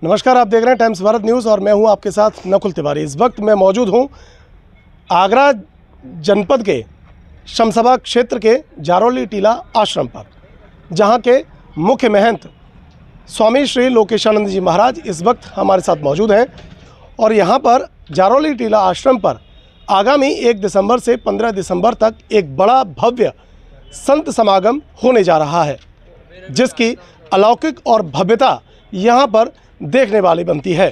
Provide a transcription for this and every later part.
नमस्कार, आप देख रहे हैं टाइम्स भारत न्यूज़ और मैं हूं आपके साथ नकुल तिवारी। इस वक्त मैं मौजूद हूं आगरा जनपद के शमसभा क्षेत्र के जारौली टीला आश्रम पर, जहां के मुख्य महंत स्वामी श्री लोकेशानंद जी महाराज इस वक्त हमारे साथ मौजूद हैं। और यहां पर जारौली टीला आश्रम पर आगामी 1 दिसंबर से 15 दिसंबर तक एक बड़ा भव्य संत समागम होने जा रहा है, जिसकी अलौकिक और भव्यता यहाँ पर देखने वाली बनती है।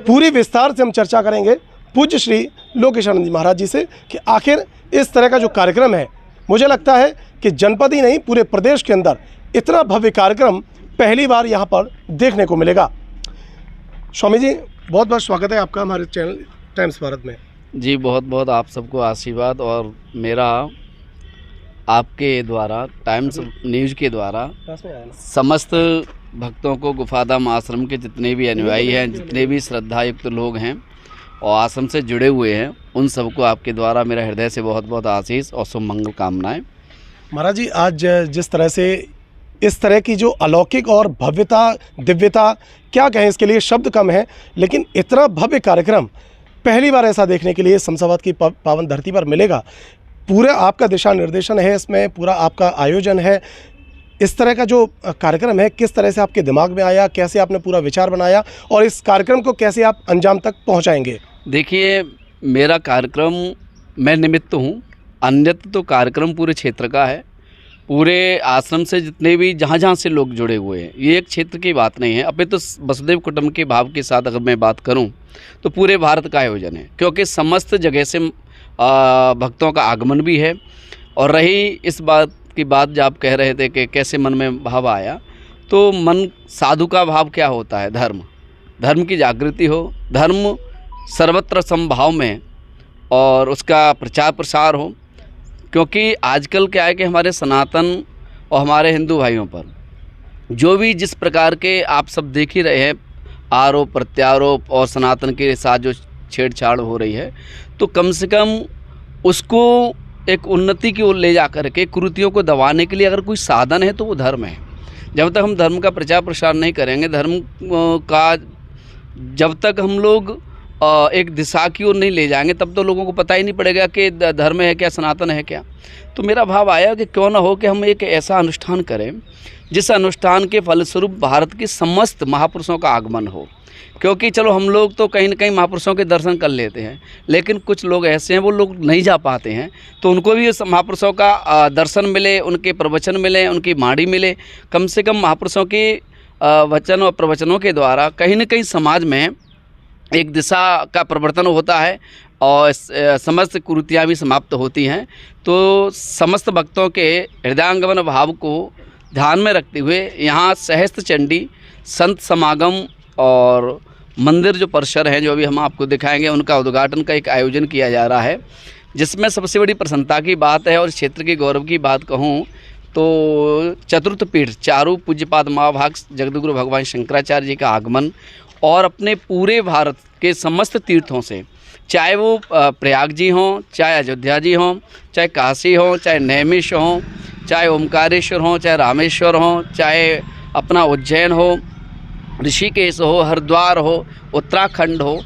पूरी विस्तार से हम चर्चा करेंगे पूज्य श्री लोकेशानंद जी महाराज जी से कि आखिर इस तरह का जो कार्यक्रम है, मुझे लगता है कि जनपद ही नहीं पूरे प्रदेश के अंदर इतना भव्य कार्यक्रम पहली बार यहाँ पर देखने को मिलेगा। स्वामी जी, बहुत बहुत स्वागत है आपका हमारे चैनल टाइम्स भारत में। जी बहुत बहुत आप सबको आशीर्वाद, और मेरा आपके द्वारा टाइम्स न्यूज़ के द्वारा समस्त भक्तों को गुफाधाम आश्रम के जितने भी अनुयायी हैं, जितने भी श्रद्धायुक्त लोग हैं और आश्रम से जुड़े हुए हैं, उन सबको आपके द्वारा मेरा हृदय से बहुत बहुत आशीष और शुभ मंगल कामनाएं। महाराज जी, आज जिस तरह से इस तरह की जो अलौकिक और भव्यता, दिव्यता, क्या कहें, इसके लिए शब्द कम है, लेकिन इतना भव्य कार्यक्रम पहली बार ऐसा देखने के लिए शमशाबाद की पावन धरती पर मिलेगा। पूरा आपका दिशा निर्देशन है, इसमें पूरा आपका आयोजन है। इस तरह का जो कार्यक्रम है, किस तरह से आपके दिमाग में आया, कैसे आपने पूरा विचार बनाया और इस कार्यक्रम को कैसे आप अंजाम तक पहुंचाएंगे? देखिए, मेरा कार्यक्रम, मैं निमित्त हूं, अन्यत्र तो कार्यक्रम पूरे क्षेत्र का है। पूरे आश्रम से जितने भी जहाँ से लोग जुड़े हुए हैं, ये एक क्षेत्र की बात नहीं है। अभी तो वसुदेव कुटुंब के भाव के साथ अगर मैं बात करूँ तो पूरे भारत का आयोजन है, क्योंकि समस्त जगह से भक्तों का आगमन भी है। और रही इस बात की बात जब आप कह रहे थे कि कैसे मन में भाव आया, तो मन साधु का भाव क्या होता है? धर्म की जागृति हो, धर्म सर्वत्र समभाव में और उसका प्रचार प्रसार हो। क्योंकि आजकल क्या है कि हमारे सनातन और हमारे हिंदू भाइयों पर जो भी जिस प्रकार के आप सब देख ही रहे हैं आरोप प्रत्यारोप और सनातन के साथ जो छेड़छाड़ हो रही है, तो कम से कम उसको एक उन्नति की ओर ले जा कर के कुरीतियों को दबाने के लिए अगर कोई साधन है तो वो धर्म है। जब तक हम धर्म का प्रचार प्रसार नहीं करेंगे, धर्म का जब तक हम लोग एक दिशा की ओर नहीं ले जाएंगे, तब तो लोगों को पता ही नहीं पड़ेगा कि धर्म है क्या, सनातन है क्या। तो मेरा भाव आया कि क्यों ना हो कि हम एक ऐसा अनुष्ठान करें जिस अनुष्ठान के फलस्वरूप भारत के समस्त महापुरुषों का आगमन हो। क्योंकि चलो हम लोग तो कहीं ना कहीं महापुरुषों के दर्शन कर लेते हैं, लेकिन कुछ लोग ऐसे हैं वो लोग नहीं जा पाते हैं, तो उनको भी उस महापुरुषों का दर्शन मिले, उनके प्रवचन मिले, उनकी वाणी मिले। कम से कम महापुरुषों के वचन और प्रवचनों के द्वारा कहीं ना कहीं समाज में एक दिशा का परिवर्तन होता है और समस्त कुरीतियाँ भी समाप्त होती हैं। तो समस्त भक्तों के हृदयांगमन भाव को ध्यान में रखते हुए यहाँ सहस्त्र चंडी संत समागम और मंदिर जो परिसर हैं, जो अभी हम आपको दिखाएंगे, उनका उद्घाटन का एक आयोजन किया जा रहा है, जिसमें सबसे बड़ी प्रसन्नता की बात है और इस क्षेत्र के गौरव की बात कहूँ तो चतुर्थ पीठ चारों पूज्यपाद महाभाग जगदगुरु भगवान शंकराचार्य जी का आगमन और अपने पूरे भारत के समस्त तीर्थों से, चाहे वो प्रयाग जी हों, चाहे अयोध्या जी हों, चाहे काशी हों, चाहे नैमिष हों, चाहे ओमकारेश्वर हों, चाहे रामेश्वर हों, चाहे अपना उज्जैन हो, ऋषिकेश हो, हरिद्वार हो, उत्तराखंड हो,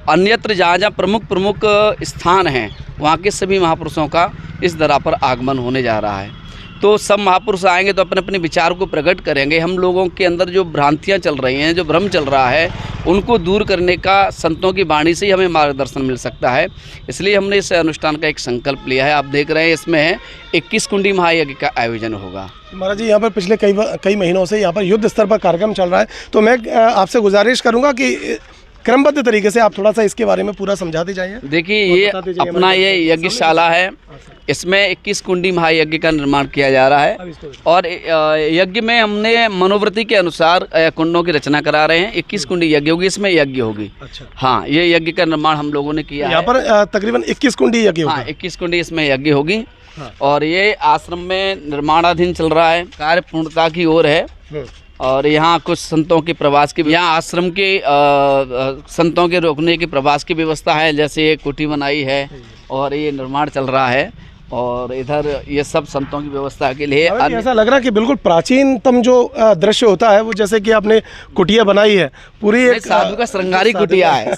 अन्यत्र जहाँ जहाँ प्रमुख स्थान हैं, वहाँ के सभी महापुरुषों का इस धरा पर आगमन होने जा रहा है। तो सब महापुरुष आएंगे तो अपने अपने विचार को प्रकट करेंगे। हम लोगों के अंदर जो भ्रांतियाँ चल रही हैं, जो भ्रम चल रहा है, उनको दूर करने का संतों की वाणी से ही हमें मार्गदर्शन मिल सकता है। इसलिए हमने इस अनुष्ठान का एक संकल्प लिया है। आप देख रहे हैं इसमें 21 कुंडी महायज्ञ का आयोजन होगा। महाराज जी, यहाँ पर पिछले कई महीनों से यहाँ पर युद्ध स्तर पर कार्यक्रम चल रहा है, तो मैं आपसे गुजारिश करूँगा कि क्रमबद्ध तरीके से आप थोड़ा सा इसके बारे में पूरा समझाते जाइए। देखिए, ये अपना ये यज्ञशाला है, इसमें 21 कुंडी महायज्ञ का निर्माण किया जा रहा है और यज्ञ में हमने मनोवृत्ति के अनुसार कुंडों की रचना करा रहे हैं। 21 कुंडी यज्ञ होगी, इसमें यज्ञ होगी। अच्छा। हाँ, ये यज्ञ का निर्माण हम लोगों ने किया है। यहाँ पर तकरीबन 21 कुंडी यज्ञ होगी। हाँ, 21 कुंडी इसमें यज्ञ होगी। हाँ। और ये आश्रम में निर्माणाधीन चल रहा है, कार्य पूर्णता की ओर है। और यहाँ कुछ संतों के प्रवास की, यहाँ आश्रम के संतों के रुकने की प्रवास की व्यवस्था है, जैसे ये कुटी बनाई है और ये निर्माण चल रहा है। और इधर ये सब संतों की व्यवस्था के लिए अभी ऐसा लग रहा है कि बिल्कुल प्राचीनतम जो दृश्य होता है वो, जैसे कि आपने कुटिया बनाई है पूरी एक साधु का श्रृंगारी कुटिया है।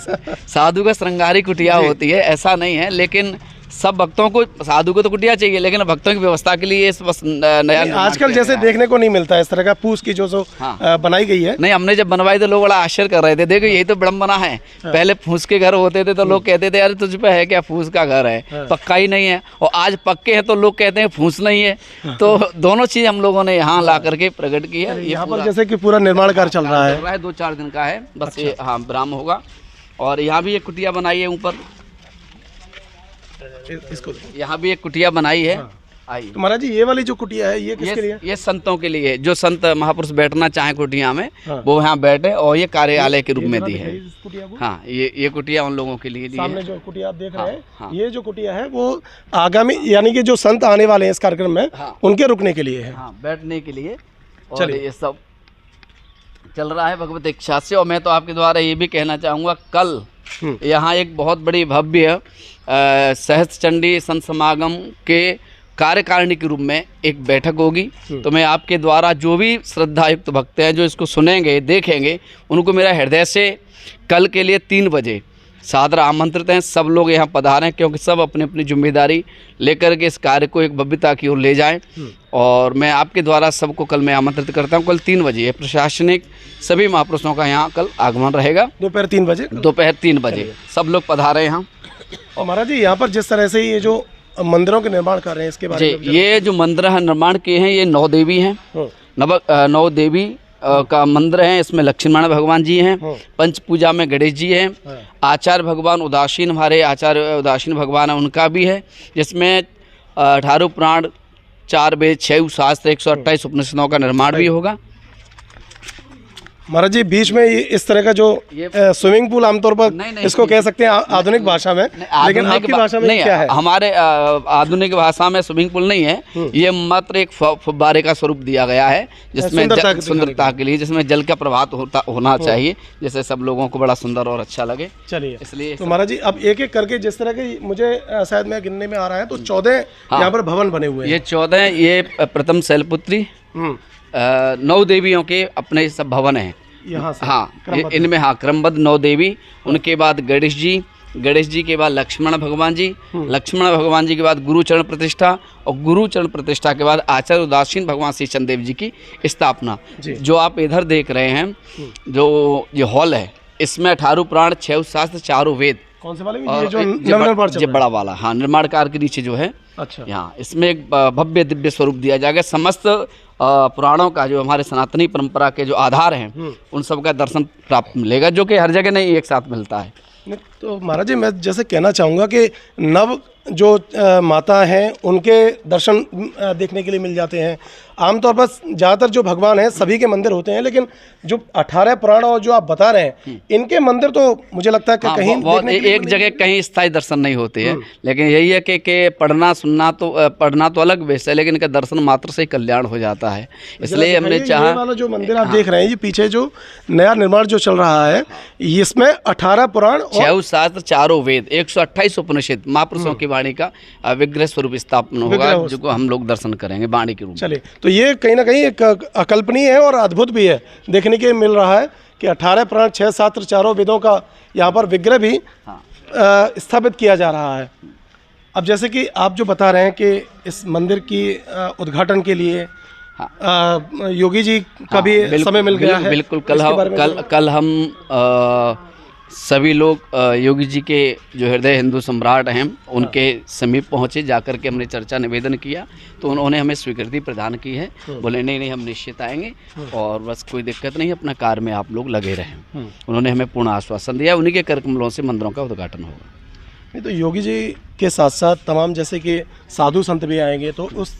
साधु का श्रृंगारी कुटिया होती है, ऐसा नहीं है। लेकिन सब भक्तों को, साधु को तो कुटिया चाहिए, लेकिन भक्तों की व्यवस्था के लिए इस बस नया आजकल जैसे देखने को नहीं मिलता इस तरह का पूछ की जो बनाई गई है। नहीं, हमने जब बनवाई तो लोग बड़ा आश्चर्य कर रहे थे, देखो यही तो विडम्बना है। पहले फूस के घर होते थे तो लोग कहते थे यार तुझ पे है क्या, फूस का घर है, पक्का ही नहीं है। और आज पक्के हैं तो लोग कहते हैं फूस नहीं है। तो दोनों चीज हम लोगों ने यहाँ ला करके प्रकट की है। यहाँ पर जैसे कि पूरा निर्माण कार्य चल रहा है, 2-4 दिन का है बस। ये हाँ विराम होगा। और यहाँ भी एक कुटिया बनाई है ऊपर, इसको यहाँ भी एक कुटिया बनाई है। आइए तो महाराज जी, ये वाली जो कुटिया है ये किसके लिए? ये संतों के लिए, जो संत महापुरुष बैठना चाहे कुटिया में वो यहाँ बैठे, और ये कार्यालय के रूप में दी है। हाँ, ये कुटिया उन लोगों के लिए दी है। सामने जो कुटिया आप देख रहे हैं, ये जो कुटिया है वो आगामी यानी कि जो संत आने वाले हैं इस कार्यक्रम में, उनके रुकने के लिए है, बैठने के लिए। और ये सब चल रहा है भगवत इच्छा से। और मैं तो आपके द्वारा ये भी कहना चाहूँगा, कल यहाँ एक बहुत बड़ी भव्य सहस्त्र चंडी संत समागम के कार्यकारिणी के रूप में एक बैठक होगी। तो मैं आपके द्वारा जो भी श्रद्धायुक्त भक्त हैं जो इसको सुनेंगे देखेंगे, उनको मेरा हृदय से कल के लिए 3 बजे सादर आमंत्रित हैं। सब लोग यहाँ पधारें, क्योंकि सब अपनी अपनी जिम्मेदारी लेकर के इस कार्य को एक भव्यता की ओर ले जाएं। और मैं आपके द्वारा सबको कल मैं आमंत्रित करता हूँ। कल 3 बजे प्रशासनिक सभी महापुरुषों का यहाँ कल आगमन रहेगा। दोपहर 3 बजे, दोपहर 3 बजे सब लोग पधारें यहाँ। और महाराज जी, यहाँ पर जिस तरह से ये जो मंदिरों के निर्माण कर रहे हैं इसके बारे में, ये जो मंदिर है निर्माण किए हैं, ये 9 देवी हैं। 9 देवी का मंदिर है। इसमें लक्ष्मीनारायण भगवान जी हैं, पंच पूजा में गणेश जी हैं, आचार्य भगवान उदासीन, हमारे आचार्य उदासीन भगवान है, उनका भी है। जिसमें 18 पुराण, 4 वेद, 6 शास्त्र, 128 उपनिषदों का निर्माण भी होगा। महाराज जी, बीच में इस तरह का जो स्विमिंग पूल आमतौर पर इसको कह सकते हैं आधुनिक भाषा में, लेकिन आपकी भाषा में क्या है? हमारे आधुनिक भाषा में स्विमिंग पूल नहीं है, ये मात्र एक फव्वारे का स्वरूप दिया गया है, जिसमें सुंदरता के लिए, जिसमें जल का प्रवाह होना चाहिए, जिससे सब लोगों को बड़ा सुंदर और अच्छा लगे। चलिए, इसलिए तो महाराज जी अब एक एक करके जिस तरह के मुझे शायद मैं गिनने में आ रहा है तो 14 यहाँ पर भवन बने हुए हैं। ये 14, ये प्रथम शैलपुत्री 9 देवियों के अपने सब भवन हैं यहाँ से। हाँ, इनमें क्रमबद्ध 9 देवी। उनके बाद गणेश जी के बाद लक्ष्मण भगवान जी, लक्ष्मण भगवान जी के बाद गुरुचरण प्रतिष्ठा, और गुरुचरण प्रतिष्ठा के बाद आचार्य उदासीन भगवान श्री चंदेव जी की स्थापना। जो आप इधर देख रहे हैं, जो ये हॉल है, इसमें 18 पुराण, 6 शास्त्र, 4 वेद। कौन से वाले? ये जो बड़ा वाला, हाँ, निर्माण कार्य के नीचे जो है। अच्छा, यहाँ इसमें एक भव्य दिव्य स्वरूप दिया जाएगा। समस्त पुराणों का जो हमारे सनातनी परंपरा के जो आधार हैं, उन सब का दर्शन प्राप्त मिलेगा, जो कि हर जगह नहीं एक साथ मिलता है। तो महाराज जी, मैं जैसे कहना चाहूँगा कि नव जो माता हैं उनके दर्शन देखने के लिए मिल जाते हैं। आमतौर पर ज़्यादातर जो भगवान हैं सभी के मंदिर होते हैं, लेकिन जो 18 पुराण और जो आप बता रहे हैं, इनके मंदिर तो मुझे लगता है कि कहीं एक जगह कहीं स्थायी दर्शन नहीं होते हैं। लेकिन यही है कि पढ़ना सुनना तो पढ़ना तो अलग बेस है, लेकिन इनका दर्शन मात्र से ही कल्याण हो जाता है। इसलिए हमने चाहा, वाला जो मंदिर आप देख रहे हैं, ये पीछे जो नया निर्माण जो चल रहा है, इसमें 18 पुराण, 6 शास्त्र, 4 वेद, 128 उपनिषद, महापुरुषों की वाणी का विग्रह स्वरूप स्थापना होगा, जो हम लोग दर्शन करेंगे वाणी के रूप में। चलिए, तो ये कहीं ना कहीं एक अकल्पनीय है और अद्भुत भी है। देखने के मिल रहा है कि 18 पुराण, 6 शास्त्र, 4 वेदों का यहाँ पर विग्रह भी स्थापित किया जा रहा है। अब जैसे कि आप जो बता रहे हैं कि इस मंदिर की उद्घाटन के लिए योगी जी का भी समय मिल गया है। बिल्कुल, कल हम सभी लोग योगी जी के जो हृदय हिंदू सम्राट हैं उनके समीप पहुंचे, जाकर के हमने चर्चा निवेदन किया, तो उन्होंने हमें स्वीकृति प्रदान की है। बोले नहीं, हम निश्चित आएंगे और बस कोई दिक्कत नहीं, अपना कार्य में आप लोग लगे रहें। उन्होंने हमें पूर्ण आश्वासन दिया। उन्हीं के कर कमलों से मंदिरों का उद्घाटन होगा। नहीं तो योगी जी के साथ साथ तमाम जैसे कि साधु संत भी आएंगे, तो उस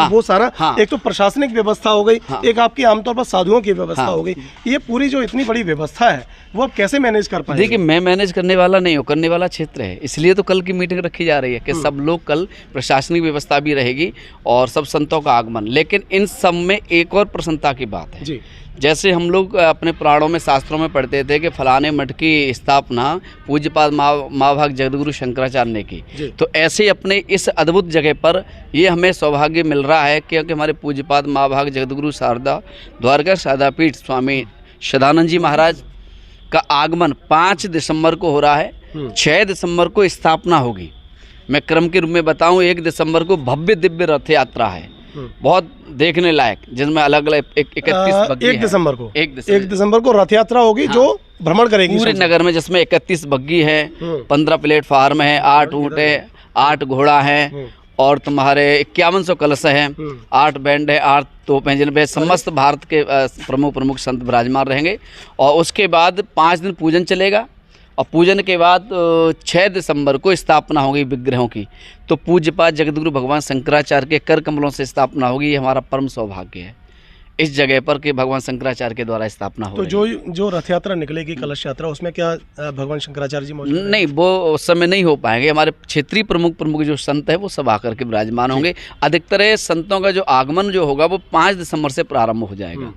वो सारा एक तो प्रशासनिक व्यवस्था हो गई, एक आपकी आमतौर पर साधुओं की व्यवस्था हो गई। ये पूरी जो इतनी बड़ी व्यवस्था है वो आप कैसे मैनेज कर पाएंगे? देखिए, मैं मैनेज करने वाला नहीं हूँ, करने वाला क्षेत्र है। इसलिए तो कल की मीटिंग रखी जा रही है कि सब लोग, कल प्रशासनिक व्यवस्था भी रहेगी और सब संतों का आगमन। लेकिन इन सब में एक और प्रसन्नता की बात है जी, जैसे हम लोग अपने पुराणों में शास्त्रों में पढ़ते थे कि फलाने मठ की स्थापना पूज्यपाद महाभाग जगतगुरु शंकराचार्य ने की, तो ऐसे ही अपने इस अद्भुत जगह पर ये हमें सौभाग्य मिल रहा है क्योंकि हमारे पूज्यपाद महाभाग जगतगुरु शारदा द्वारका शारदापीठ स्वामी सदानंद जी महाराज का आगमन 5 दिसंबर को हो रहा है। 6 दिसंबर को स्थापना होगी। मैं क्रम के रूप में बताऊं, 1 दिसंबर को भव्य दिव्य रथ यात्रा है, बहुत देखने लायक, जिसमें अलग अलग 31 बग्घी 1 दिसंबर को 1 दिसंबर को रथ यात्रा होगी। हाँ। जो भ्रमण करेगी पूरे नगर में, जिसमें 31 बग्घी है, 15 प्लेटफार्म है, 8 ऊँट है, 8 घोड़ा है और तुम्हारे 5100 कलश हैं, 8 बैंड है, 8 तोपें, जिनमें समस्त भारत के प्रमुख संत विराजमान रहेंगे। और उसके बाद 5 दिन पूजन चलेगा और पूजन के बाद 6 दिसंबर को स्थापना होगी विग्रहों की। तो पूज्यपाद जगतगुरु भगवान शंकराचार्य के कर कमलों से स्थापना होगी। ये हमारा परम सौभाग्य है इस जगह पर कि भगवान शंकराचार्य के द्वारा स्थापना हो। तो जो रथ यात्रा निकलेगी, कलश यात्रा, उसमें क्या भगवान शंकराचार्य जी मौजूद? नहीं, वो उस समय नहीं हो पाएंगे। हमारे क्षेत्रीय प्रमुख जो संत है वो सब आकर के विराजमान होंगे। अधिकतर संतों का जो आगमन जो होगा वो 5 दिसंबर से प्रारंभ हो जाएगा,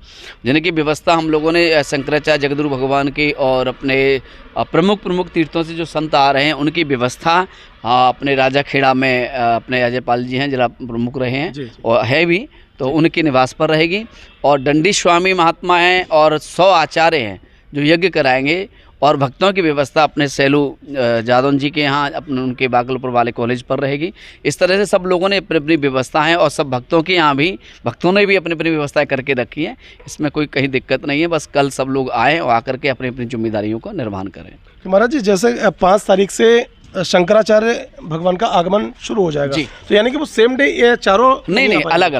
जिनकी व्यवस्था हम लोगों ने शंकराचार्य जगतगुरु भगवान की और अपने प्रमुख तीर्थों से जो संत आ रहे हैं उनकी व्यवस्था अपने राजा खेड़ा में अपने अजयपाल जी हैं, जिला प्रमुख रहे हैं और है भी, तो उनके निवास पर रहेगी। और दंडी स्वामी महात्मा हैं और 100 आचार्य हैं जो यज्ञ कराएंगे। और भक्तों की व्यवस्था अपने सैलू जादौन जी के यहाँ अपने उनके बागलपुर वाले कॉलेज पर रहेगी। इस तरह से सब लोगों ने अपनी अपनी व्यवस्था है और सब भक्तों के यहाँ भी भक्तों ने भी अपनी अपनी व्यवस्थाएं करके रखी है। इसमें कोई कहीं दिक्कत नहीं है, बस कल सब लोग आएँ और आकर के अपनी अपनी जिम्मेदारियों का निर्वहन करें। तो महाराज जी, जैसे 5 तारीख से शंकराचार्य भगवान का आगमन शुरू हो जाएगा, तो यानी कि वो सेम डे ये चारों नहीं अलग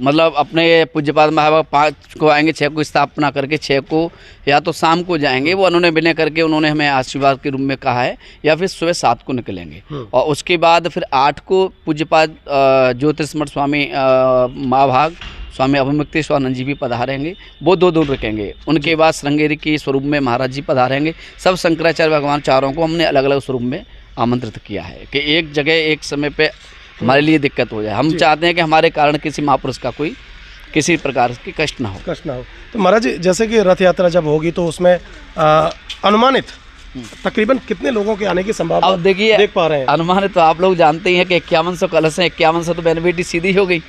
मतलब अपने पूज्यपाद महाभाग 5 को आएंगे, 6 को स्थापना करके 6 को या तो शाम को जाएंगे, वो उन्होंने विनय करके उन्होंने हमें आशीर्वाद के रूप में कहा है, या फिर सुबह 7 को निकलेंगे। और उसके बाद फिर 8 को पूज्यपाद ज्योतिषमठ स्वामी महाभाग स्वामी अभिमुक्तेश्वरानंद जी भी पधारेंगे, वो 2 दिन रुकेंगे। उनके बाद श्रृंगेरी के स्वरूप में महाराज जी पधारेंगे। सब शंकराचार्य भगवान चारों को हमने अलग अलग स्वरूप में आमंत्रित किया है कि एक जगह एक समय पे हमारे लिए दिक्कत हो जाए। हम चाहते हैं कि हमारे कारण किसी महापुरुष का कोई किसी प्रकार की कष्ट ना हो। तो महाराज जी, जैसे कि रथ यात्रा जब होगी तो उसमें अनुमानित तकरीबन कितने लोगों के आने की संभावना अब देखिए देख पा रहे हैं? अनुमानित तो आप लोग जानते ही हैं कि 5100 कलश हैं, 5100 तो बेनिफिट सीधी हो गई।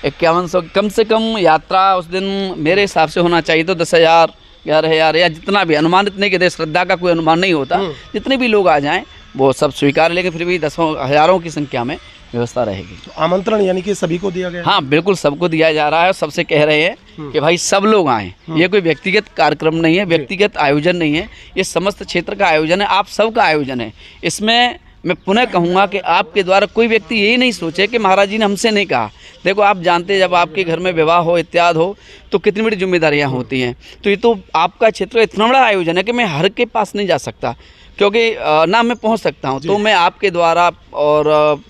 5100 कम से कम यात्रा उस दिन मेरे हिसाब से होना चाहिए तो 10,000 11,000 या जितना भी, अनुमानित नहीं कहते, श्रद्धा का कोई अनुमान नहीं होता, जितने भी लोग आ जाएं वो सब स्वीकार, लेकिन फिर भी 10 हज़ारों की संख्या में व्यवस्था रहेगी। तो आमंत्रण यानी कि सभी को दिया गया? हाँ बिल्कुल, सबको दिया जा रहा है। सबसे कह रहे हैं कि भाई सब लोग आएँ। ये कोई व्यक्तिगत कार्यक्रम नहीं है, व्यक्तिगत आयोजन नहीं है, ये समस्त क्षेत्र का आयोजन है, आप सबका आयोजन है। इसमें मैं पुनः कहूँगा कि आपके द्वारा कोई व्यक्ति यही नहीं सोचे कि महाराज जी ने हमसे नहीं कहा। देखो, आप जानते हैं जब आपके घर में विवाह हो इत्यादि हो तो कितनी बड़ी जिम्मेदारियाँ होती हैं। तो ये तो आपका क्षेत्र इतना बड़ा आयोजन है कि मैं हर के पास नहीं जा सकता, क्योंकि ना मैं पहुंच सकता हूं। तो मैं आपके द्वारा और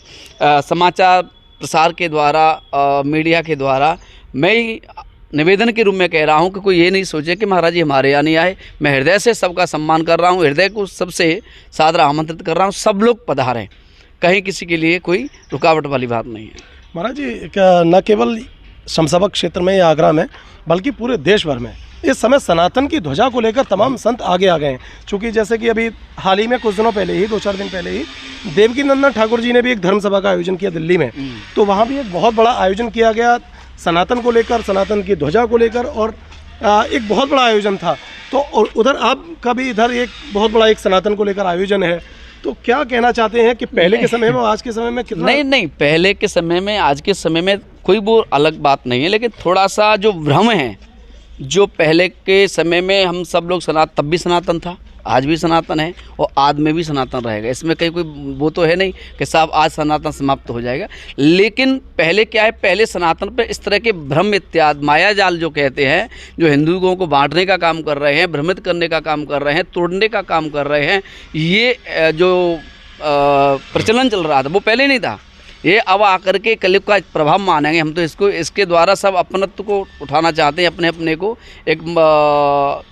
समाचार प्रसार के द्वारा, मीडिया के द्वारा मैं निवेदन के रूप में कह रहा हूं कि कोई ये नहीं सोचे कि महाराज जी हमारे यहाँ नहीं आए। मैं हृदय से सबका सम्मान कर रहा हूं, हृदय को सबसे सादर आमंत्रित कर रहा हूं। सब लोग पधारें, कहीं किसी के लिए कोई रुकावट वाली बात नहीं है। महाराज जी, न केवल शमशाबाद क्षेत्र में या आगरा में बल्कि पूरे देश भर में इस समय सनातन की ध्वजा को लेकर तमाम संत आगे आ गए हैं। चूँकि जैसे कि अभी हाल ही में कुछ दिनों पहले ही, 2-4 दिन पहले ही, देवकी नंदन ठाकुर जी ने भी एक धर्म सभा का आयोजन किया दिल्ली में। तो वहाँ भी एक बहुत बड़ा आयोजन किया गया सनातन को लेकर, सनातन की ध्वजा को लेकर, और एक बहुत बड़ा आयोजन था। तो उधर आपका भी इधर एक बहुत बड़ा एक सनातन को लेकर आयोजन है। तो क्या कहना चाहते हैं कि पहले के समय में और आज के समय में कितना? नहीं, पहले के समय में आज के समय में कोई वो अलग बात नहीं है, लेकिन थोड़ा सा जो भ्रम है, जो पहले के समय में हम सब लोग तब भी सनातन था, आज भी सनातन है और आज में भी सनातन रहेगा। इसमें कहीं कोई वो तो है नहीं कि साहब आज सनातन समाप्त हो जाएगा। लेकिन पहले क्या है, पहले सनातन पे इस तरह के भ्रम इत्यादि मायाजाल जो कहते हैं, जो हिंदुओं को बांटने का काम कर रहे हैं, भ्रमित करने का काम कर रहे हैं, तोड़ने का काम कर रहे हैं, ये जो प्रचलन चल रहा था वो पहले नहीं था। ये अब आकर के कलयुग का प्रभाव मानेंगे हम तो इसको। इसके द्वारा सब अपनत्व को उठाना चाहते हैं, अपने अपने को एक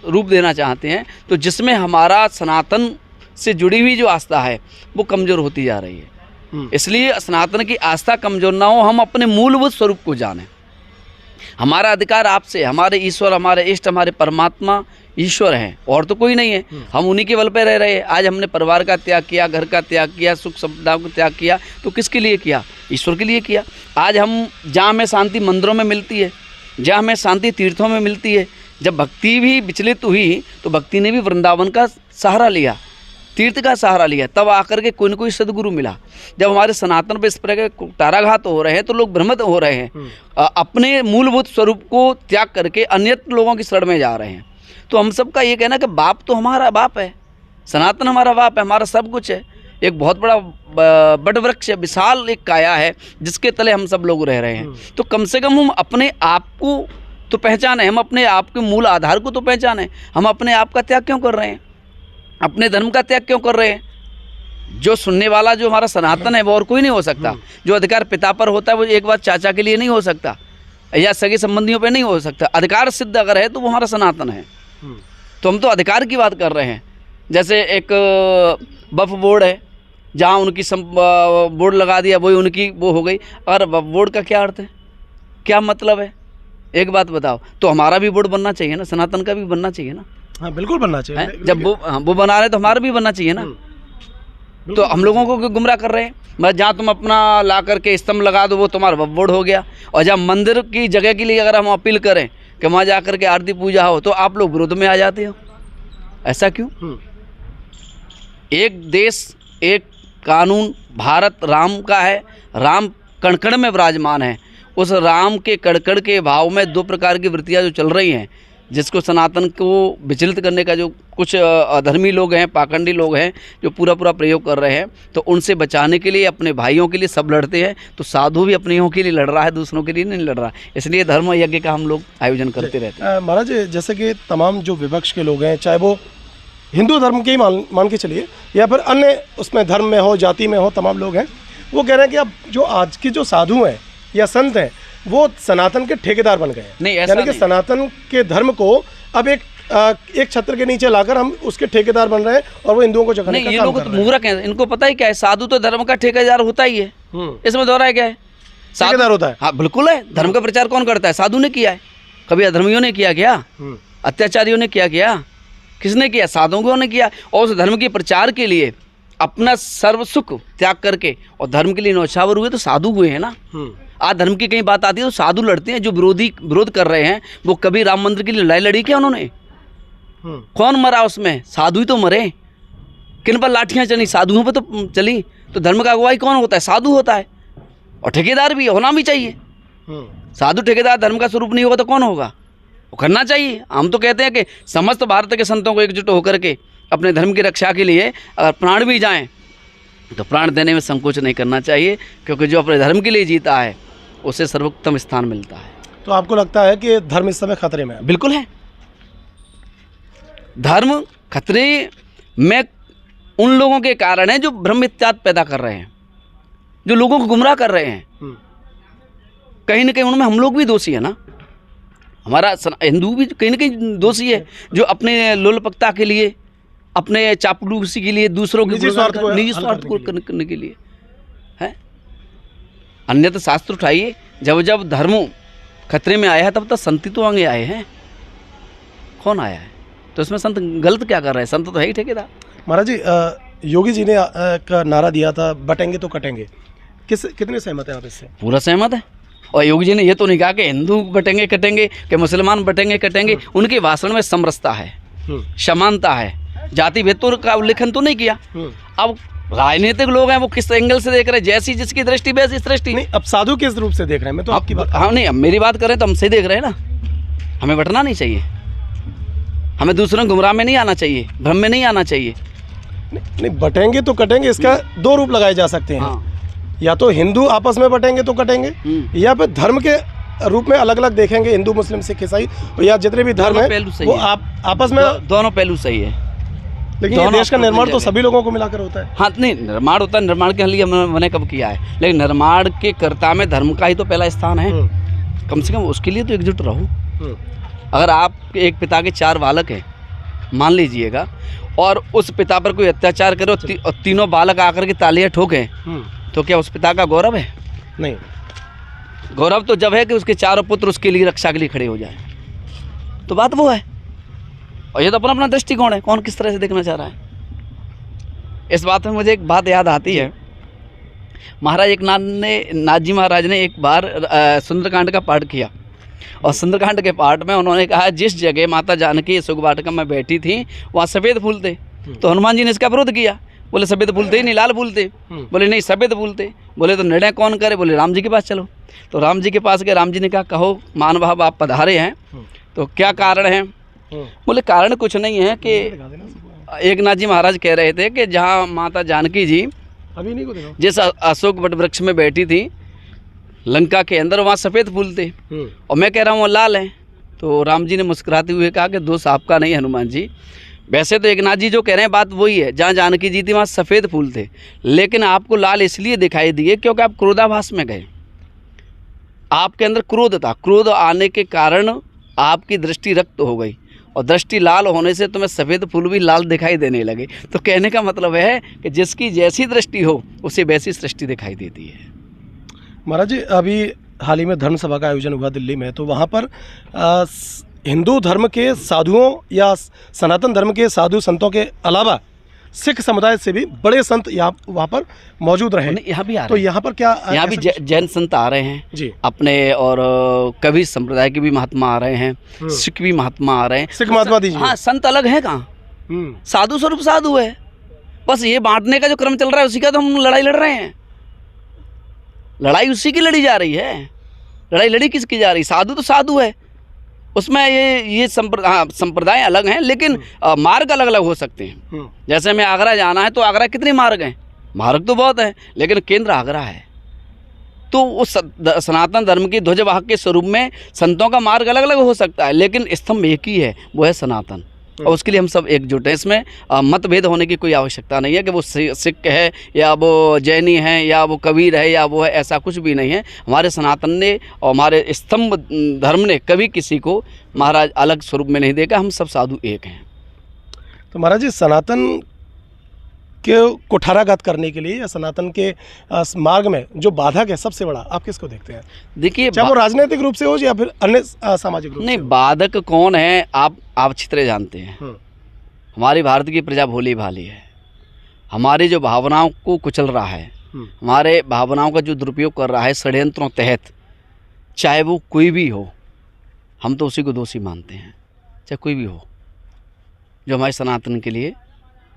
रूप देना चाहते हैं, तो जिसमें हमारा सनातन से जुड़ी हुई जो आस्था है वो कमज़ोर होती जा रही है। इसलिए सनातन की आस्था कमज़ोर ना हो, हम अपने मूलभूत स्वरूप को जानें। हमारा अधिकार आपसे, हमारे ईश्वर, हमारे इष्ट, हमारे परमात्मा ईश्वर हैं, और तो कोई नहीं है। हम उन्हीं के बल पे रह रहे हैं। आज हमने परिवार का त्याग किया, घर का त्याग किया, सुख सुविधाओं का त्याग किया, तो किसके लिए किया? ईश्वर के लिए किया। आज हम जहाँ हमें शांति मंदिरों में मिलती है, जहाँ हमें शांति तीर्थों में मिलती है, जब भक्ति भी विचलित हुई तो भक्ति ने भी वृंदावन का सहारा लिया, तीर्थ का सहारा लिया, तब आकर के कोई न कोई सदगुरु मिला। जब हमारे सनातन पे इस प्रकार के ताराघात हो रहे हैं तो लोग भ्रमित हो रहे हैं, अपने मूलभूत स्वरूप को त्याग करके अन्यत्र लोगों की शरण में जा रहे हैं। तो हम सबका ये कहना कि बाप तो हमारा बाप है, सनातन हमारा बाप है, हमारा सब कुछ है। एक बहुत बड़ा बड़ वृक्ष है, विशाल एक काया है जिसके तले हम सब लोग रह रहे हैं। तो कम से कम हम अपने आप को तो पहचाने, हम अपने आप के मूल आधार को तो पहचाने। हम अपने आप का त्याग क्यों कर रहे हैं? अपने धर्म का त्याग क्यों कर रहे हैं? जो सुनने वाला जो हमारा सनातन है वो और कोई नहीं हो सकता। जो अधिकार पिता पर होता है वो एक बार चाचा के लिए नहीं हो सकता, या सगे संबंधियों पे नहीं हो सकता। अधिकार सिद्ध अगर है तो वो हमारा सनातन है। तो हम तो अधिकार की बात कर रहे हैं। जैसे एक वक्फ बोर्ड है, जहाँ उनकी बोर्ड लगा दिया वही उनकी वो हो गई। और वक्फ बोर्ड का क्या अर्थ है, क्या मतलब है? एक बात बताओ। तो हमारा भी बोर्ड बनना चाहिए ना, सनातन का भी बनना चाहिए ना। हाँ बिल्कुल बनना चाहिए। जब वो बना रहे तो हमारा भी बनना चाहिए ना। तो हम लोगों को गुमराह कर रहे हैं। मतलब जहाँ तुम अपना ला करके स्तंभ लगा दो वो तुम्हारा वक्फ बोर्ड हो गया, और जहाँ मंदिर की जगह के लिए अगर हम अपील करें कि वहाँ जा करके आरती पूजा हो तो आप लोग विरोध में आ जाते हो। ऐसा क्यों? एक देश, एक कानून, भारत राम का है, राम कण कण में विराजमान है। उस राम के कड़कड़ के भाव में दो प्रकार की वृत्तियाँ जो चल रही हैं, जिसको सनातन को विचलित करने का जो कुछ अधर्मी लोग हैं, पाखंडी लोग हैं, जो पूरा प्रयोग कर रहे हैं, तो उनसे बचाने के लिए अपने भाइयों के लिए सब लड़ते हैं। तो साधु भी अपने के लिए लड़ रहा है, दूसरों के लिए नहीं लड़ रहा। इसलिए धर्म यज्ञ का हम लोग आयोजन करते रहते हैं। महाराज, जैसे कि तमाम जो विपक्ष के लोग हैं, चाहे वो हिंदू धर्म के ही मान के चलिए, या फिर अन्य उसमें धर्म में हो, जाति में हो, तमाम लोग हैं, वो कह रहे हैं कि अब जो आज की जो साधु हैं या संत हैं वो सनातन के ठेकेदार बन गए। नहीं, ऐसा यानी कि सनातन के धर्म को अब एक छत्र के नीचे लाकर हम उसके ठेकेदार बन रहे हैं और वो हिंदुओं को जगाने का काम कर रहे हैं। ये लोग मूर्ख हैं, इनको पता ही क्या है, साधु तो धर्म का ठेकेदार होता ही है। इसमें दोहरा है क्या है? ठेकेदार होता है। हाँ बिल्कुल है। धर्म का प्रचार कौन करता है? साधु ने किया है। कभी अधर्मियों ने किया क्या? अत्याचारियों ने किया क्या? किसने किया? साधुओं ने किया। और उस धर्म के प्रचार के लिए अपना सर्व सुख त्याग करके और धर्म के लिए नौछावर हुए तो साधु हुए हैं ना। आज धर्म की कहीं बात आती है तो साधु लड़ते हैं। जो विरोध कर रहे हैं वो कभी राम मंदिर की लड़ाई लड़ी क्या उन्होंने? कौन मरा उसमें? साधु ही तो मरे। किन पर लाठियां चली? साधुओं पर तो चली। तो धर्म का अगुवाई कौन होता है? साधु होता है। और ठेकेदार भी होना भी चाहिए। साधु ठेकेदार धर्म का स्वरूप नहीं होगा तो कौन होगा? वो करना चाहिए। हम तो कहते हैं कि समस्त भारत के संतों को एकजुट होकर के अपने धर्म की रक्षा के लिए अगर प्राण भी जाएं तो प्राण देने में संकोच नहीं करना चाहिए, क्योंकि जो अपने धर्म के लिए जीता है उसे सर्वोत्तम स्थान मिलता है। तो आपको लगता है कि धर्म इस समय खतरे में है? बिल्कुल है। धर्म खतरे में उन लोगों के कारण है जो भ्रम इत्यादि पैदा कर रहे हैं, जो लोगों को गुमराह कर रहे हैं। कहीं ना कहीं उनमें हम लोग भी दोषी है ना। हमारा हिंदू भी कहीं ना कहीं दोषी है, जो अपने लोलपकता के लिए, अपने चापलूसी के लिए, दूसरों के निजी स्वार्थ को करने के लिए है। अन्यथा शास्त्र उठाइए, जब धर्म खतरे में आया है तब तक संत तो आगे आए हैं। कौन आया है? तो इसमें संत गलत क्या कर रहे हैं? संत तो है ही ठेकेदार। महाराज जी, योगी जी ने का नारा दिया था, बटेंगे तो कटेंगे। कितने सहमत हैं आप इससे? पूरा सहमत है। और योगी जी ने ये तो नहीं कहा कि हिंदू बटेंगे कटेंगे, कि मुसलमान बटेंगे कटेंगे। उनके भाषण में समरसता है, समानता है, जाति भेद तो का उल्लेखन तो नहीं किया। अब राजनीतिक लोग हैं, वो किस एंगल से देख रहे हैं, जैसी जिसकी दृष्टि वैसी दृष्टि। नहीं, अब साधु किस रूप से देख रहे हैं? मैं तो आपकी बात। हाँ नहीं, अब मेरी बात करें तो हम सही देख रहे हैं ना। हमें बटना नहीं चाहिए, हमें दूसरों गुमराह में नहीं आना चाहिए, भ्रम में नहीं आना चाहिए। नहीं, बटेंगे तो कटेंगे, इसका दो रूप लगाए जा सकते हैं। या तो हिंदू आपस में बटेंगे तो कटेंगे, या फिर धर्म के रूप में अलग अलग देखेंगे, हिंदू मुस्लिम सिख ईसाई या जितने भी धर्म है वो आपस में। दोनों पहलू सही है, लेकिन ये देश का निर्माण तो सभी लोगों को मिलाकर होता है। हाँ नहीं, निर्माण होता है, निर्माण के लिए हमने कब किया है, लेकिन निर्माण के कर्ता में धर्म का ही तो पहला स्थान है। कम से कम उसके लिए तो एकजुट रहो। अगर आप एक पिता के 4 बालक हैं मान लीजिएगा, और उस पिता पर कोई अत्याचार करे और तीनों बालक आकर के तालियां ठोकें, तो क्या उस पिता का गौरव है? नहीं। गौरव तो जब है कि उसके चारों पुत्र उसके लिए रक्षा के लिए खड़े हो जाए, तो बात वो है। और ये तो अपना अपना दृष्टिकोण है, कौन किस तरह से देखना चाह रहा है। इस बात में मुझे एक बात याद आती है, महाराज एक नाथ जी महाराज ने एक बार सुंदरकांड का पाठ किया, और सुंदरकांड के पाठ में उन्होंने कहा जिस जगह माता जानकी सुख वाटिका में बैठी थी वहाँ सफ़ेद फूल थे। तो हनुमान जी ने इसका विरोध किया, बोले सफ़ेद फूल थे नहीं, लाल फूल थे। बोले नहीं सफ़ेद फूल थे। बोले तो निर्णय कौन करे? बोले राम जी के पास चलो। तो राम जी के पास गए, राम जी ने कहा कहो मान भाव आप पधारे हैं तो क्या कारण है? बोले कारण कुछ नहीं है कि एक नाथ जी महाराज कह रहे थे कि जहाँ माता जानकी जी अभी नहीं को देखो जिस अशोक वट वृक्ष में बैठी थी लंका के अंदर, वहाँ सफ़ेद फूल थे और मैं कह रहा हूँ वो लाल हैं। तो राम जी ने मुस्कुराते हुए कहा कि दोष आपका नहीं हनुमान जी, वैसे तो एक नाथ जी जो कह रहे हैं बात वही है, जहाँ जानकी जी थी वहाँ सफ़ेद फूल थे, लेकिन आपको लाल इसलिए दिखाई दिए क्योंकि आप क्रोधाभास में गए, आपके अंदर क्रोध था, क्रोध आने के कारण आपकी दृष्टि रक्त हो गई और दृष्टि लाल होने से तुम्हें सफ़ेद फूल भी लाल दिखाई देने लगे। तो कहने का मतलब है कि जिसकी जैसी दृष्टि हो उसे वैसी सृष्टि दिखाई देती है। महाराज जी अभी हाल ही में धर्म सभा का आयोजन हुआ दिल्ली में, तो वहाँ पर हिंदू धर्म के साधुओं या सनातन धर्म के साधु संतों के अलावा सिख समुदाय से भी बड़े संत यहाँ वहाँ पर मौजूद रहे। यहाँ भी आ रहे तो हैं। यहाँ पर क्या यहाँ भी जैन संत आ रहे हैं जी अपने, और कवि संप्रदाय के भी महात्मा आ रहे हैं, सिख भी महात्मा आ रहे हैं। सिख महात्मा दीजिए। हाँ, संत अलग है कहाँ, साधु स्वरूप साधु है। बस ये बांटने का जो क्रम चल रहा है उसी का तो हम लड़ाई लड़ रहे हैं। लड़ाई उसी की लड़ी जा रही है। लड़ाई लड़ी किसकी जा रही? साधु तो साधु है, उसमें ये संप्रदाय अलग हैं, लेकिन मार्ग अलग अलग हो सकते हैं। जैसे हमें आगरा जाना है तो आगरा कितने मार्ग हैं? मार्ग तो बहुत हैं, लेकिन केंद्र आगरा है। तो उस सनातन धर्म की ध्वजवाहक के स्वरूप में संतों का मार्ग अलग अलग हो सकता है, लेकिन स्तंभ एक ही है, वो है सनातन। और उसके लिए हम सब एकजुट हैं। इसमें मतभेद होने की कोई आवश्यकता नहीं है कि वो सिख है या वो जैनी है या वो कबीर है या वो है, ऐसा कुछ भी नहीं है। हमारे सनातन ने और हमारे स्तंभ धर्म ने कभी किसी को महाराज अलग स्वरूप में नहीं देखा, हम सब साधु एक हैं। तो महाराज जी सनातन के कुठाराघात करने के लिए या सनातन के मार्ग में जो बाधक है सबसे बड़ा, आप किसको देखते हैं? देखिए, चाहे वो राजनीतिक रूप से हो या फिर अन्य सामाजिक रूप नहीं, से हो? बाधक कौन है आप अच्छी तरह जानते हैं। हमारी भारत की प्रजा भोली भाली है, हमारी जो भावनाओं को कुचल रहा है, हमारे भावनाओं का जो दुरुपयोग कर रहा है षड्यंत्रों तहत, चाहे वो कोई भी हो, हम तो उसी को दोषी मानते हैं, चाहे कोई भी हो, जो हमारे सनातन के लिए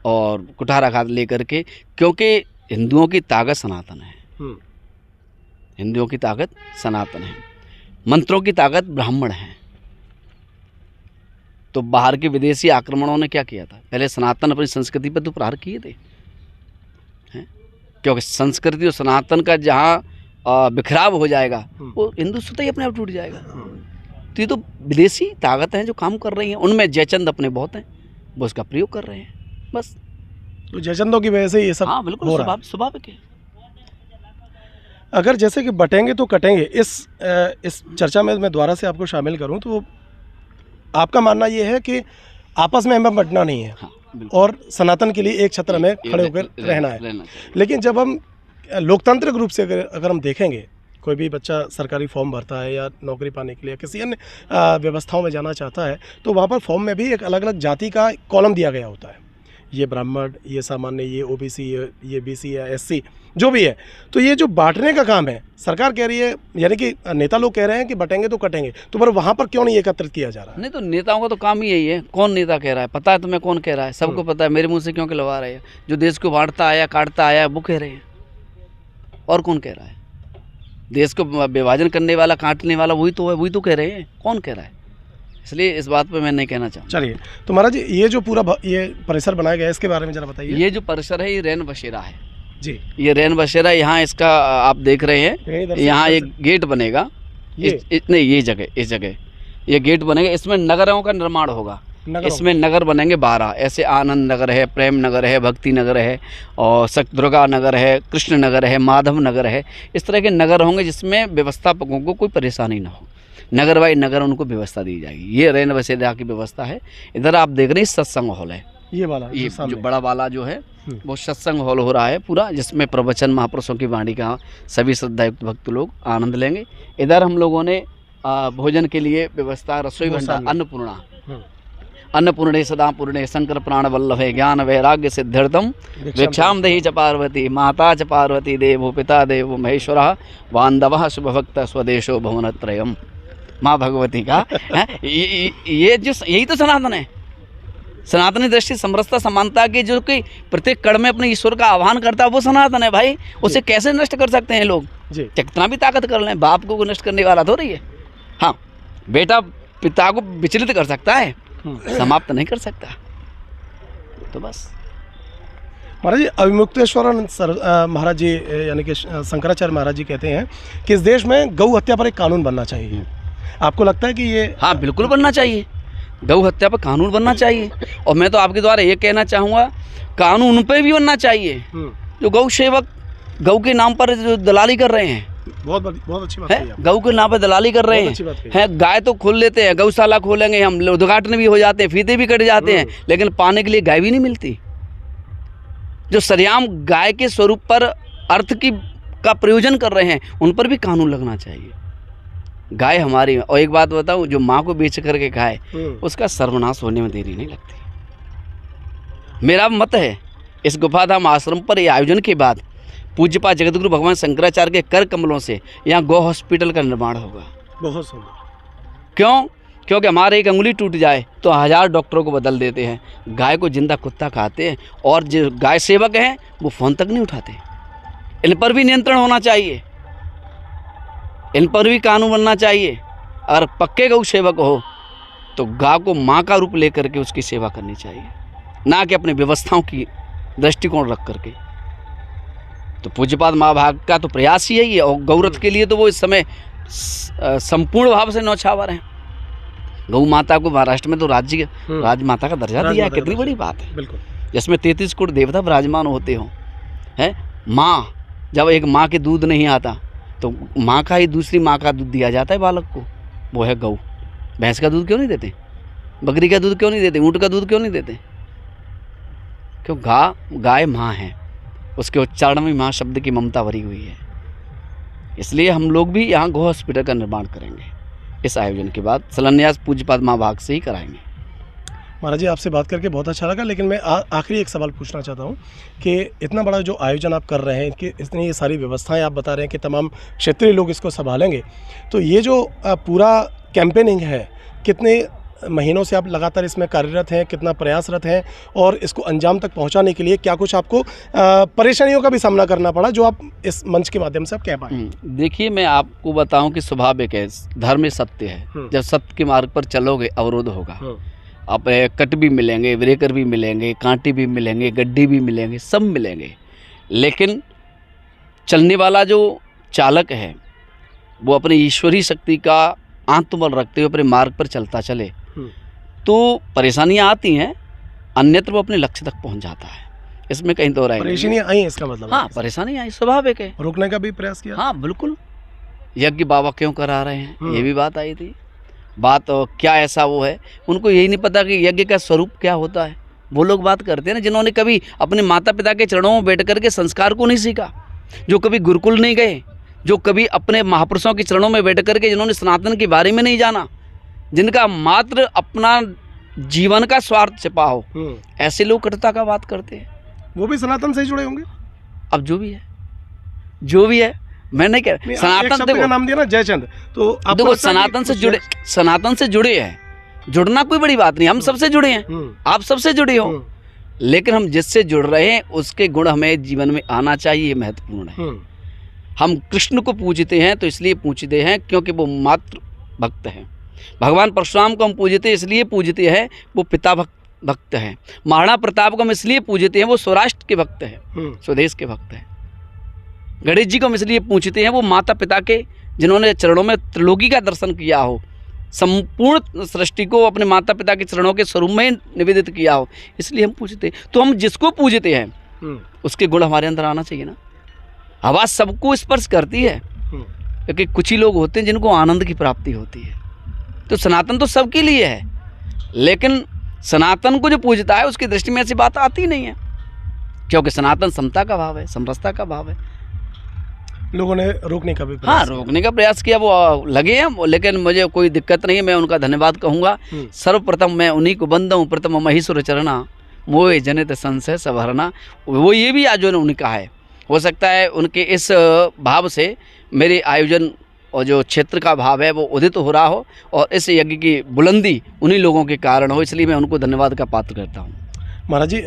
और कुठाराघात लेकर के, क्योंकि हिंदुओं की ताकत सनातन है। हिंदुओं की ताकत सनातन है, मंत्रों की ताकत ब्राह्मण है। तो बाहर के विदेशी आक्रमणों ने क्या किया था? पहले सनातन अपनी संस्कृति पर तो प्रहार किए थे, हैं? क्योंकि संस्कृति और सनातन का जहाँ बिखराव हो जाएगा वो हिंदुत्व ही अपने आप टूट जाएगा। तो ये तो विदेशी ताकत हैं जो काम कर रही हैं, उनमें जयचंद अपने बहुत हैं, वो उसका प्रयोग कर रहे हैं बस। तो जयचंदों की वजह से ये सब हाँ बिल्कुल हो रहा है। स्वाभाविक है। अगर जैसे कि बटेंगे तो कटेंगे, इस चर्चा में मैं दोबारा से आपको शामिल करूं तो आपका मानना ये है कि आपस में हमें बंटना नहीं है। हाँ, और सनातन के लिए एक छत्र में खड़े होकर रहना है। लेकिन जब हम लोकतांत्रिक रूप से अगर हम देखेंगे, कोई भी बच्चा सरकारी फॉर्म भरता है या नौकरी पाने के लिए किसी अन्य व्यवस्थाओं में जाना चाहता है, तो वहाँ पर फॉर्म में भी एक अलग अलग जाति का कॉलम दिया गया होता है, ये ब्राह्मण, ये सामान्य, ये ओबीसी, ये बीसी या एससी, जो भी है। तो ये जो बांटने का काम है सरकार कह रही है, यानी कि नेता लोग कह रहे हैं कि बटेंगे तो कटेंगे, तो पर वहाँ पर क्यों नहीं एकत्रित किया जा रहा है? नहीं, तो नेताओं का तो काम ही यही है। कौन नेता कह रहा है? पता है तुम्हें कौन कह रहा है? सबको पता है। मेरे मुंह से क्यों कहलवा रहे हैं? जो देश को बांटता आया, काटता आया, वो कह रहे हैं। और कौन कह रहा है? देश को विभाजन करने वाला, काटने वाला वही तो है, वही तो कह रहे हैं। कौन कह रहा है? इसलिए इस बात पे मैं नहीं कहना चाहूँ। चलिए, तो महाराज जी ये जो पूरा ये परिसर बनाया गया है इसके बारे में जरा बताइए। ये जो परिसर है ये रैन बसेरा है जी। ये रैन बसेरा, यहाँ इसका आप देख रहे हैं, यहाँ एक गेट बनेगा। नहीं, ये जगह, इस जगह ये गेट बनेगा। इसमें नगरों का निर्माण होगा। इसमें नगर बनेंगे 12, ऐसे आनंद नगर है, प्रेम नगर है, भक्ति नगर है, और दुर्गा नगर है, कृष्ण नगर है, माधव नगर है। इस तरह के नगर होंगे जिसमें व्यवस्थापकों को कोई परेशानी ना हो। नगर बाई नगर उनको व्यवस्था दी जाएगी। ये रैन बसेरा की व्यवस्था है। इधर आप देख रहे हैं सत्संग हॉल है, ये वाला ये जो बड़ा वाला जो है वो सत्संग हॉल हो रहा है पूरा, जिसमें प्रवचन महापुरुषों की वाणी का सभी श्रद्धायुक्त भक्त लोग आनंद लेंगे। इधर हम लोगों ने भोजन के लिए व्यवस्था, रसोई भंडार, अन्नपूर्णा, अन्नपूर्णे सदा पूर्णे शंकर प्राण वल्लभे ज्ञान वैराग्य सिद्ध्यर्थम भिक्षाम देहि च पार्वती माता च पार्वती देवो पिता देवो महेश्वरः बांधवः शुभभक्त स्वदेशो भुवनत्रयम्। माँ भगवती का ये जो यही तो सनातन है। सनातनी दृष्टि समरसता समानता की जो कि प्रत्येक कण में अपने ईश्वर का आह्वान करता है, वो सनातन है भाई। उसे कैसे नष्ट कर सकते हैं लोग? कितना भी ताकत कर लें, बाप को नष्ट करने वाला थोड़ी है। हाँ, बेटा पिता को विचलित कर सकता है, समाप्त नहीं कर सकता। तो बस महाराज जी, अविमुक्तेश्वर महाराज जी यानी कि शंकराचार्य महाराज जी कहते हैं कि इस देश में गौ हत्या पर एक कानून बनना चाहिए। आपको लगता है कि ये? हाँ, बिल्कुल बनना चाहिए। गौ हत्या पर कानून बनना चाहिए। और मैं तो आपके द्वारा ये कहना चाहूँगा, कानून उन पर भी बनना चाहिए जो गौ सेवक गौ के नाम पर जो दलाली कर रहे हैं। बहुत अच्छी बात है। गौ के नाम पर दलाली कर रहे हैं। गाय तो खोल लेते हैं, गौशाला खोलेंगे हम, उद्घाटन भी हो जाते हैं, फीते भी कट जाते हैं, लेकिन पाने के लिए गाय भी नहीं मिलती। जो सरेआम गाय के स्वरूप पर अर्थ की का प्रयोजन कर रहे हैं, उन पर भी कानून लगना चाहिए। गाय हमारी, और एक बात बताऊं, जो माँ को बेच करके खाए उसका सर्वनाश होने में देरी नहीं लगती। मेरा मत है, इस गुफाधाम आश्रम पर यह आयोजन के बाद पूज्यपाद जगतगुरु भगवान शंकराचार्य के कर कमलों से यहाँ गौ हॉस्पिटल का निर्माण होगा। बहुत सुंदर। क्यों? क्योंकि हमारे एक अंगुली टूट जाए तो 1000 डॉक्टरों को बदल देते हैं। गाय को जिंदा कुत्ता खाते हैं, और जो गाय सेवक हैं वो फ़ोन तक नहीं उठाते। इन पर भी नियंत्रण होना चाहिए, इन पर भी कानून बनना चाहिए। और पक्के गौ सेवक हो तो गाय को माँ का रूप लेकर के उसकी सेवा करनी चाहिए, ना कि अपनी व्यवस्थाओं की दृष्टिकोण रख करके। तो पूज्यपाद महाभाग का तो प्रयास ही है, और गौरथ के लिए तो वो इस समय संपूर्ण भाव से नौछावर हैं। गौ माता को महाराष्ट्र में तो राजमाता का दर्जा दिया है। कितनी बड़ी बात है। बिल्कुल। जिसमें 33 करोड़ देवता विराजमान होते हों, है माँ। जब एक माँ के दूध नहीं आता तो माँ का ही दूसरी माँ का दूध दिया जाता है बालक को, वो है गौ। भैंस का दूध क्यों नहीं देते? बकरी का दूध क्यों नहीं देते? ऊँट का दूध क्यों नहीं देते? क्यों? गाय माँ है, उसके उच्चारण में माँ शब्द की ममता भरी हुई है। इसलिए हम लोग भी यहाँ गौ हॉस्पिटल का निर्माण करेंगे। इस आयोजन के बाद शिलान्यास पूज्यपाद महाभाग से ही कराएंगे। महाराज जी, आपसे बात करके बहुत अच्छा लगा, लेकिन मैं आखिरी एक सवाल पूछना चाहता हूँ कि इतना बड़ा जो आयोजन आप कर रहे हैं, कि इतनी ये सारी व्यवस्थाएं आप बता रहे हैं कि तमाम क्षेत्रीय लोग इसको संभालेंगे, तो ये जो पूरा कैंपेनिंग है, कितने महीनों से आप लगातार इसमें कार्यरत हैं, कितना प्रयासरत हैं, और इसको अंजाम तक पहुंचाने के लिए क्या कुछ आपको परेशानियों का भी सामना करना पड़ा, जो आप इस मंच के माध्यम से आप कह पाएँ? देखिए, मैं आपको बताऊं कि स्वाभाविक है, धर्म में सत्य है। जब सत्य के मार्ग पर चलोगे अवरोध होगा। आप कट भी मिलेंगे, ब्रेकर भी मिलेंगे, कांटे भी मिलेंगे, गड्ढे भी मिलेंगे, सब मिलेंगे, लेकिन चलने वाला जो चालक है वो अपनी ईश्वरीय शक्ति का आत्मबल रखते हुए अपने मार्ग पर चलता चले तो परेशानियां आती हैं, अन्यत्र वो अपने लक्ष्य तक पहुंच जाता है। इसमें कहीं तो राय परेशानियां आई हैं, इसका मतलब? हाँ, परेशानी आई, स्वाभाविक है। रोकने का भी प्रयास किया? हाँ, बिल्कुल। यज्ञ बाबा क्यों करा रहे हैं, ये भी बात आई थी। बात क्या ऐसा वो है, उनको यही नहीं पता कि यज्ञ का स्वरूप क्या होता है। वो लोग बात करते हैं ना जिन्होंने कभी अपने माता पिता के चरणों में बैठ करके संस्कार को नहीं सीखा, जो कभी गुरुकुल नहीं गए, जो कभी अपने महापुरुषों के चरणों में बैठ करके जिन्होंने सनातन के बारे में नहीं जाना, जिनका मात्र अपना जीवन का स्वार्थ छिपा हो, ऐसे लोग कटुता का बात करते हैं। वो भी सनातन से ही जुड़े होंगे। अब जो भी है मैं नहीं कह रहा। सनातन देखो का नाम दिया ना जयचंद, तो देखो सनातन से जुड़े हैं। जुड़ना कोई बड़ी बात नहीं, हम सबसे जुड़े हैं, आप सबसे जुड़े हो, लेकिन हम जिससे जुड़ रहे हैं उसके गुण हमें जीवन में आना चाहिए, ये महत्वपूर्ण है। हम कृष्ण को पूजते हैं तो इसलिए पूजते हैं क्योंकि वो मातृ भक्त हैं। भगवान परशुराम को हम पूजते इसलिए पूजते हैं, वो पिता भक्त हैं। महाराणा प्रताप को हम इसलिए पूजते हैं, वो स्वराष्ट्र के भक्त हैं, स्वदेश के भक्त हैं। गणेश जी को हम इसलिए पूजते हैं, वो माता पिता के जिन्होंने चरणों में त्रिलोकी का दर्शन किया हो, संपूर्ण सृष्टि को अपने माता पिता के चरणों के स्वरूप में निवेदित किया हो, इसलिए हम पूजते हैं। तो हम जिसको पूजते हैं उसके गुण हमारे अंदर आना चाहिए ना। आवाज़ सबको स्पर्श करती है, क्योंकि कुछ ही लोग होते हैं जिनको आनंद की प्राप्ति होती है। तो सनातन तो सबके लिए है, लेकिन सनातन को जो पूजता है उसकी दृष्टि में ऐसी बात आती नहीं है। क्योंकि सनातन समता का भाव है, समरसता का भाव है। लोगों ने रोकने का भी हाँ, प्रयास रोकने का प्रयास किया, वो लगे हैं, लेकिन मुझे कोई दिक्कत नहीं है, मैं उनका धन्यवाद कहूँगा। सर्वप्रथम मैं उन्हीं को बंदा हूँ, प्रथम महेश्वर चरणा मोहे जनित संशय सबहरना, वो ये भी आज उन्होंने कहा है। हो सकता है उनके इस भाव से मेरे आयोजन और जो क्षेत्र का भाव है वो उदित हो रहा हो और इस यज्ञ की बुलंदी उन्हीं लोगों के कारण हो, इसलिए मैं उनको धन्यवाद का पात्र करता हूँ। महाराज जी,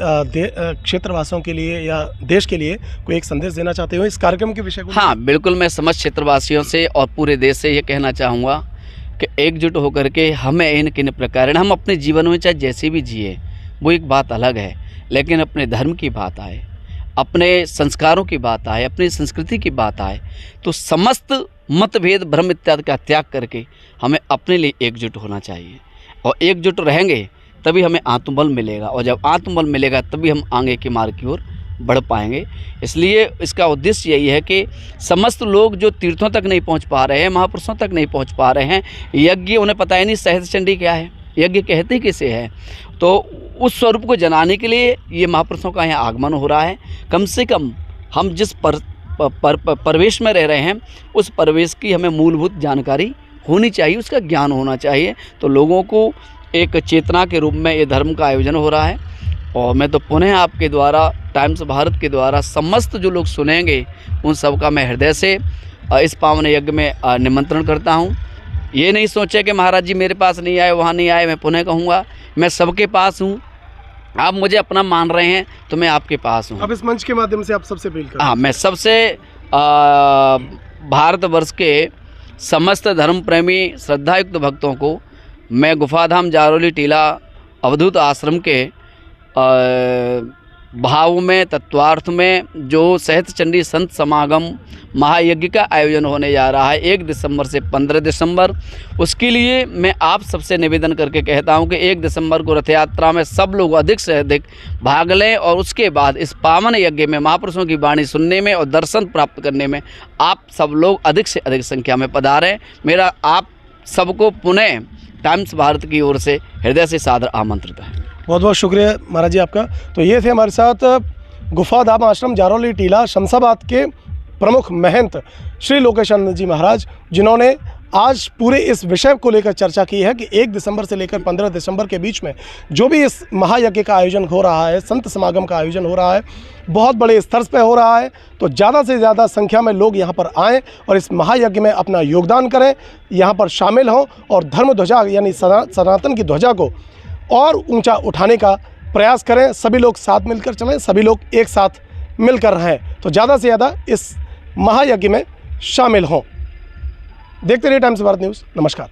क्षेत्रवासियों के लिए या देश के लिए कोई एक संदेश देना चाहते हो इस कार्यक्रम के विषय को? हाँ, बिल्कुल, मैं समस्त क्षेत्रवासियों से और पूरे देश से ये कहना चाहूँगा कि एकजुट होकर के हमें इन किन प्रकार हम अपने जीवन में चाहे जैसे भी जिए वो एक बात अलग है, लेकिन अपने धर्म की बात आए, अपने संस्कारों की बात आए, अपनी संस्कृति की बात आए, तो समस्त मतभेद भ्रम इत्यादि का त्याग करके हमें अपने लिए एकजुट होना चाहिए। और एकजुट रहेंगे तभी हमें आत्मबल मिलेगा, और जब आत्मबल मिलेगा तभी हम आगे के मार्ग की ओर बढ़ पाएंगे। इसलिए इसका उद्देश्य यही है कि समस्त लोग जो तीर्थों तक नहीं पहुंच पा रहे हैं, महापुरुषों तक नहीं पहुंच पा रहे हैं, यज्ञ उन्हें पता ही नहीं सहस्त्र चंडी क्या है, यज्ञ कहते किसे है, तो उस स्वरूप को जनाने के लिए ये महापुरुषों का यहाँ आगमन हो रहा है। कम से कम हम जिस परिवेश में रह रहे हैं उस परिवेश की हमें मूलभूत जानकारी होनी चाहिए, उसका ज्ञान होना चाहिए। तो लोगों को एक चेतना के रूप में ये धर्म का आयोजन हो रहा है, और मैं तो पुनः आपके द्वारा, टाइम्स भारत के द्वारा समस्त जो लोग सुनेंगे उन सब का मैं हृदय से इस पावन यज्ञ में निमंत्रण करता हूँ। ये नहीं सोचे कि महाराज जी मेरे पास नहीं आए, वहाँ नहीं आए, मैं पुनः कहूँगा मैं सबके पास हूँ। आप मुझे अपना मान रहे हैं तो मैं आपके पास हूँ। अब इस मंच के माध्यम से आप सबसे अपील करें। हाँ, मैं सबसे भारतवर्ष के समस्त धर्म प्रेमी श्रद्धायुक्त भक्तों को मैं गुफाधाम जारोली टीला अवधूत आश्रम के भाव में, तत्वार्थ में जो सहस्त्र चंडी संत समागम महायज्ञ का आयोजन होने जा रहा है 1 दिसंबर से 15 दिसंबर, उसके लिए मैं आप सबसे निवेदन करके कहता हूं कि 1 दिसंबर को रथ यात्रा में सब लोग अधिक से अधिक भाग लें, और उसके बाद इस पावन यज्ञ में महापुरुषों की वाणी सुनने में और दर्शन प्राप्त करने में आप सब लोग अधिक से अधिक संख्या में पधारें। मेरा आप सबको पुनः टाइम्स भारत की ओर से हृदय से सादर आमंत्रित है। बहुत बहुत शुक्रिया महाराज जी आपका। तो ये थे हमारे साथ गुफाधाम आश्रम जारोली टीला शमशाबाद के प्रमुख महंत श्री लोकेशानंद जी महाराज, जिन्होंने आज पूरे इस विषय को लेकर चर्चा की है कि 1 दिसंबर से लेकर 15 दिसंबर के बीच में जो भी इस महायज्ञ का आयोजन हो रहा है, संत समागम का आयोजन हो रहा है, बहुत बड़े स्तर पर हो रहा है। तो ज़्यादा से ज़्यादा संख्या में लोग यहाँ पर आएँ और इस महायज्ञ में अपना योगदान करें, यहाँ पर शामिल हों और धर्म ध्वजा यानी सनातन की ध्वजा को और ऊंचा उठाने का प्रयास करें। सभी लोग साथ मिलकर चलें, सभी लोग एक साथ मिलकर रहें, तो ज़्यादा से ज़्यादा इस महायज्ञ में शामिल हों। देखते रहिए टाइम्स भारत न्यूज़। नमस्कार।